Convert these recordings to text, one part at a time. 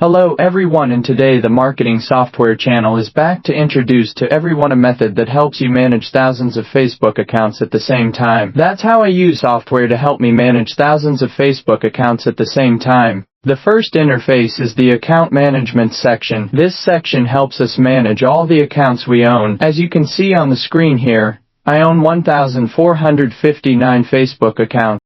Hello everyone, and today the marketing software channel is back to introduce to everyone a method that helps you manage thousands of Facebook accounts at the same time. That's how I use software to help me manage thousands of Facebook accounts at the same time. The first interface is the account management section. This section helps us manage all the accounts we own. As you can see on the screen here, I own 1,459 Facebook accounts.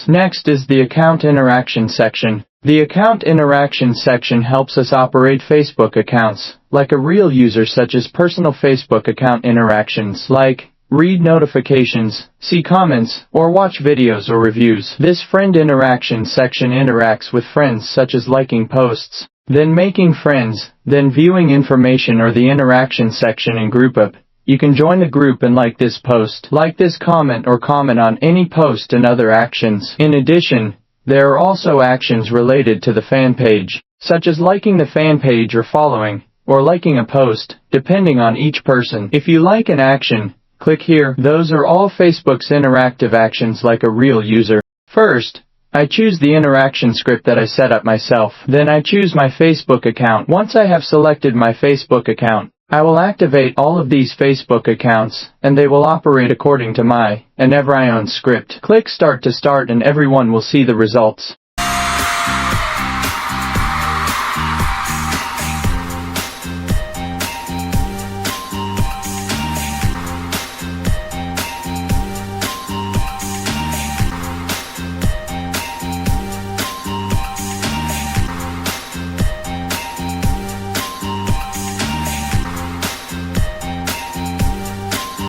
Next is the account interaction section. The account interaction section helps us operate Facebook accounts like a real user, such as personal Facebook account interactions like read notifications, see comments, or watch videos or reviews. This friend interaction section interacts with friends, such as liking posts, then making friends, then viewing information, or the interaction section in group up. You can join the group and like this post, like this comment, or comment on any post and other actions. In addition, there are also actions related to the fan page, such as liking the fan page or following, or liking a post, depending on each person. If you like an action, click here. Those are all Facebook's interactive actions like a real user. First, I choose the interaction script that I set up myself. Then I choose my Facebook account. Once I have selected my Facebook account, I will activate all of these Facebook accounts, and they will operate according to my and ever I own script. Click Start to start and everyone will see the results.